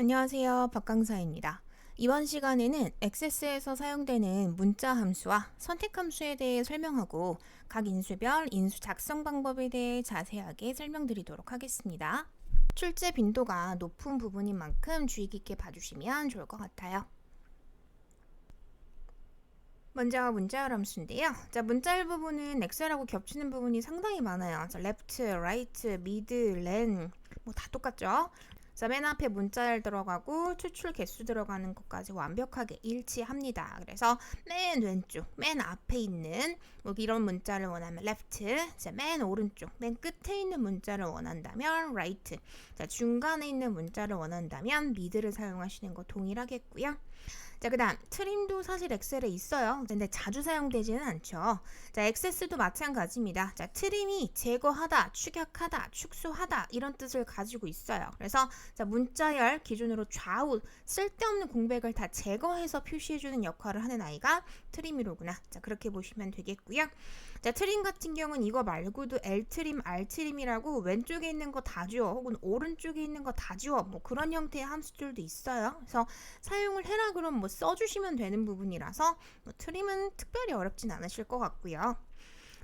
안녕하세요. 박강사입니다. 이번 시간에는 액세스에서 사용되는 문자 함수와 선택 함수에 대해 설명하고 각 인수별 인수 작성 방법에 대해 자세하게 설명드리도록 하겠습니다. 출제 빈도가 높은 부분인 만큼 주의 깊게 봐주시면 좋을 것 같아요. 먼저 문자열 함수인데요. 문자열 부분은 엑셀하고 겹치는 부분이 상당히 많아요. left, right, mid, len 다 똑같죠? 맨 앞에 문자열 들어가고 추출 개수 들어가는 것까지 완벽하게 일치합니다. 그래서 맨 왼쪽, 맨 앞에 있는 이런 문자를 원하면 left, 맨 오른쪽, 맨 끝에 있는 문자를 원한다면 right, 중간에 있는 문자를 원한다면 mid를 사용하시는 거 동일하겠고요. 그 다음 트림도 사실 엑셀에 있어요. 근데 자주 사용되지는 않죠. 액세스도 마찬가지입니다. 트림이 제거하다, 축약하다, 축소하다 이런 뜻을 가지고 있어요. 그래서 문자열 기준으로 좌우 쓸데없는 공백을 다 제거해서 표시해주는 역할을 하는 아이가 트림이로구나. 그렇게 보시면 되겠고요. 트림 같은 경우는 이거 말고도 L트림, R트림이라고 왼쪽에 있는 거 다 지워 혹은 오른쪽에 있는 거 다 지워 그런 형태의 함수들도 있어요. 그래서 사용을 해라 그럼 써주시면 되는 부분이라서 트림은 특별히 어렵진 않으실 것 같고요.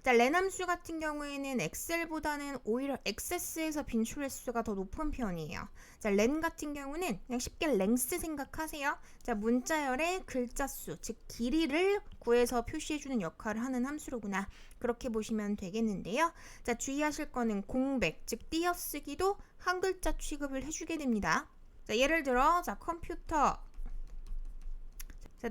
len 함수 같은 경우에는 엑셀보다는 오히려 액세스에서 빈출 횟수가 더 높은 편이에요. len 같은 경우는 그냥 쉽게 length 생각하세요. 문자열의 글자 수, 즉 길이를 구해서 표시해주는 역할을 하는 함수로구나. 그렇게 보시면 되겠는데요. 주의하실 거는 공백, 즉 띄어쓰기도 한 글자 취급을 해주게 됩니다. 예를 들어 컴퓨터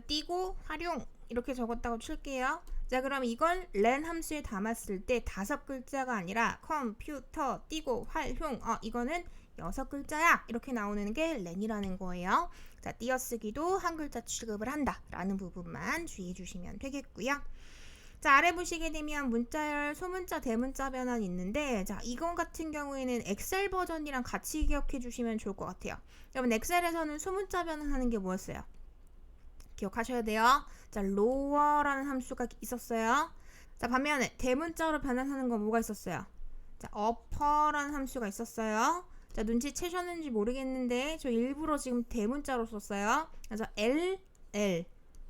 띄고 활용 이렇게 적었다고 칠게요. 그럼 이건 len 함수에 담았을 때 5글자가 아니라 컴퓨터 띄고 활용 이거는 6글자야 이렇게 나오는 게 len이라는 거예요. 띄어쓰기도 한 글자 취급을 한다 라는 부분만 주의해 주시면 되겠고요. 아래 보시게 되면 문자열, 소문자, 대문자 변환이 있는데 이건 같은 경우에는 엑셀 버전이랑 같이 기억해 주시면 좋을 것 같아요. 여러분 엑셀에서는 소문자 변환하는 게 뭐였어요? 기억하셔야 돼요. lower라는 함수가 있었어요. 반면에 대문자로 변환하는 건 뭐가 있었어요? upper라는 함수가 있었어요. 눈치채셨는지 모르겠는데 저 일부러 지금 대문자로 썼어요. 그래서 L,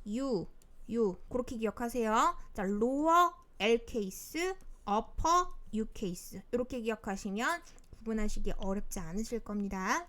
U, U 그렇게 기억하세요. lower L 케이스, upper U 케이스 이렇게 기억하시면 구분하시기 어렵지 않으실 겁니다.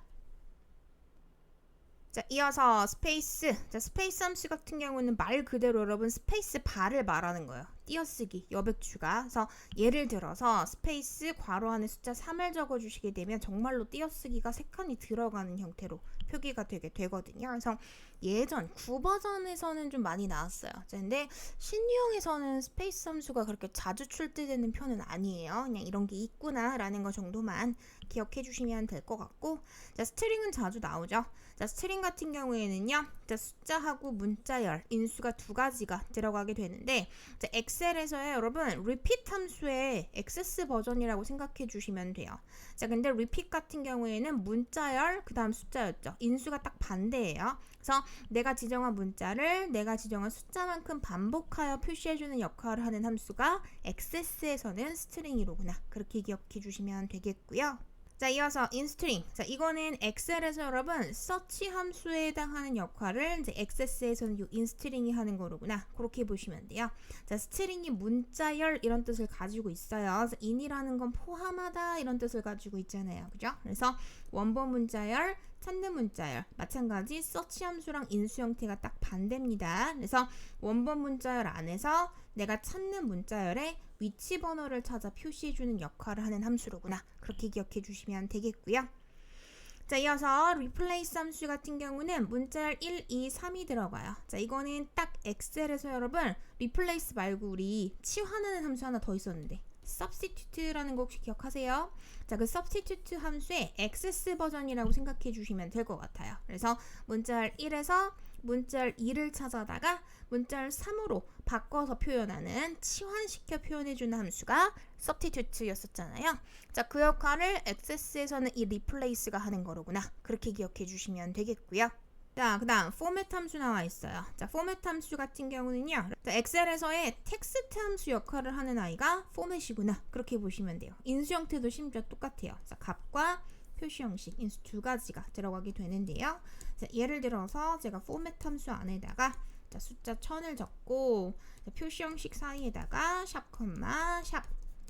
이어서 스페이스. 스페이스 함수 같은 경우는 말 그대로 여러분 스페이스 바를 말하는 거예요. 띄어쓰기, 여백추가. 그래서 예를 들어서 스페이스 괄호 안에 숫자 3을 적어주시게 되면 정말로 띄어쓰기가 3칸이 들어가는 형태로 표기가 되게 되거든요. 그래서 예전 9버전에서는 좀 많이 나왔어요. 근데 신유형에서는 스페이스 함수가 그렇게 자주 출제되는 편은 아니에요. 그냥 이런 게 있구나 라는 거 정도만 기억해 주시면 될 것 같고, 스트링은 자주 나오죠. 스트링 같은 경우에는요, 숫자하고 문자열, 인수가 2가지가 들어가게 되는데, 엑셀에서요, 여러분, repeat 함수의 액세스 버전이라고 생각해 주시면 돼요. 근데 repeat 같은 경우에는 문자열, 그 다음 숫자였죠. 인수가 딱 반대예요. 그래서 내가 지정한 문자를 내가 지정한 숫자만큼 반복하여 표시해주는 역할을 하는 함수가 액세스에서는 스트링이로구나. 그렇게 기억해 주시면 되겠고요. 이어서 인스트링. 이거는 엑셀에서 여러분 search 함수에 해당하는 역할을 이제 액세스에서는 이 인스트링이 하는 거로구나. 그렇게 보시면 돼요. 스트링이 문자열 이런 뜻을 가지고 있어요. 그래서 in이라는 건 포함하다 이런 뜻을 가지고 있잖아요. 그죠? 그래서 원본 문자열, 찾는 문자열 마찬가지 search 함수랑 인수 형태가 딱 반대입니다. 그래서 원본 문자열 안에서 내가 찾는 문자열의 위치 번호를 찾아 표시해주는 역할을 하는 함수로구나. 그렇게 기억해 주시면 되겠고요. 이어서 replace 함수 같은 경우는 문자열 1, 2, 3이 들어가요. 이거는 딱 엑셀에서 여러분 replace 말고 우리 치환하는 함수 하나 더 있었는데 substitute라는 거 혹시 기억하세요? 그 substitute 함수의 액세스 버전이라고 생각해 주시면 될 것 같아요. 그래서 문자열 1에서 문자열 2를 찾아다가 문자열 3으로 바꿔서 표현하는 치환시켜 표현해주는 함수가 substitute였었잖아요. 그 역할을 액세스에서는 이 replace가 하는 거로구나. 그렇게 기억해 주시면 되겠고요. 그 다음 포맷 함수 나와 있어요. 포맷 함수 같은 경우는요, 엑셀에서의 텍스트 함수 역할을 하는 아이가 포맷이구나. 그렇게 보시면 돼요. 인수 형태도 심지어 똑같아요. 값과 표시 형식, 인수 두 가지가 들어가게 되는데요. 자, 예를 들어서 제가 포맷 함수 안에다가 자, 숫자 1000을 적고 자, 표시 형식 사이에다가 샵,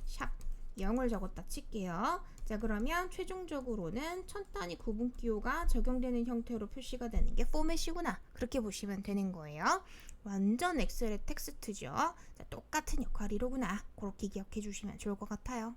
샵 0을 적었다 칠게요. 자, 그러면 최종적으로는 1000단위 구분 기호가 적용되는 형태로 표시가 되는 게 포맷이구나. 그렇게 보시면 되는 거예요. 완전 엑셀의 텍스트죠. 자, 똑같은 역할이로구나. 그렇게 기억해 주시면 좋을 것 같아요.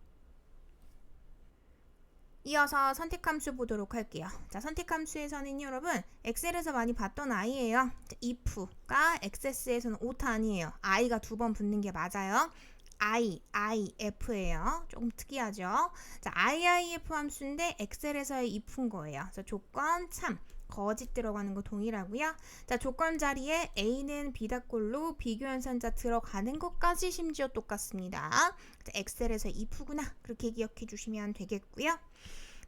이어서 선택함수 보도록 할게요. 자, 선택함수에서는 여러분 엑셀에서 많이 봤던 i예요. 자, if가 XS에서는 오탄이에요. i가 두 번 붙는 게 맞아요. if예요. 조금 특이하죠. 자, iif 함수인데 엑셀에서의 if인 거예요. 그래서 조건 참 거짓 들어가는 거 동일하고요. 자, 조건 자리에 A는 비닷골로 비교 연산자 들어가는 것까지 심지어 똑같습니다. 자, 엑셀에서 if구나. 그렇게 기억해 주시면 되겠고요.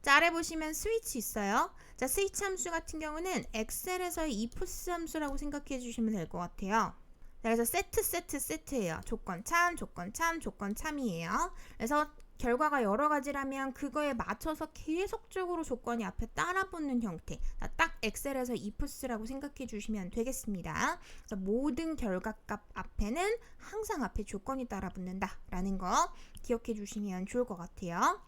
자, 아래 보시면 스위치 있어요. 자, 스위치 함수 같은 경우는 엑셀에서의 ifs 함수라고 생각해 주시면 될 것 같아요. 자, 그래서 세트예요. 조건 참이에요. 그래서 결과가 여러 가지라면 그거에 맞춰서 계속적으로 조건이 앞에 따라 붙는 형태. 자, 딱 엑셀에서 ifs라고 생각해 주시면 되겠습니다. 그래서 모든 결과값 앞에는 항상 앞에 조건이 따라 붙는다라는 거 기억해 주시면 좋을 것 같아요.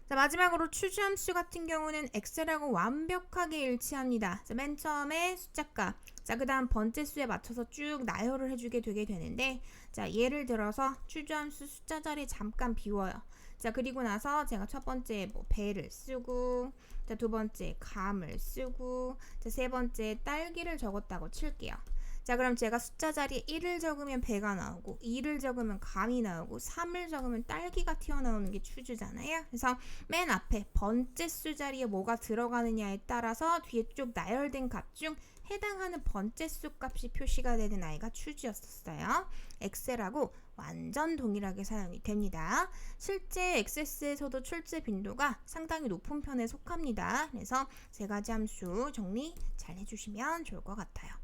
자, 마지막으로 추주 함수 같은 경우는 엑셀하고 완벽하게 일치합니다. 자, 맨 처음에 숫자값, 자, 그 다음 번째 수에 맞춰서 쭉 나열을 해주게 되게 되는데, 자, 예를 들어서 추주 함수 숫자 자리 잠깐 비워요. 자, 그리고 나서 제가 첫 번째 뭐 배를 쓰고, 자, 두 번째 감을 쓰고, 자, 세 번째 딸기를 적었다고 칠게요. 자, 그럼 제가 숫자 자리에 1을 적으면 배가 나오고 2를 적으면 감이 나오고 3을 적으면 딸기가 튀어나오는 게 추주잖아요. 그래서 맨 앞에 번째 수 자리에 뭐가 들어가느냐에 따라서 뒤에 쭉 나열된 값 중 해당하는 번째 수 값이 표시가 되는 아이가 추주였었어요. 엑셀하고 완전 동일하게 사용이 됩니다. 실제 엑세스에서도 출제 빈도가 상당히 높은 편에 속합니다. 그래서 세 가지 함수 정리 잘 해주시면 좋을 것 같아요.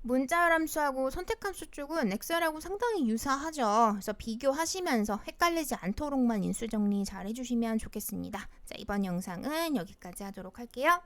문자열 함수하고 선택함수 쪽은 엑셀하고 상당히 유사하죠. 그래서 비교하시면서 헷갈리지 않도록만 인수 정리 잘 해주시면 좋겠습니다. 자, 이번 영상은 여기까지 하도록 할게요.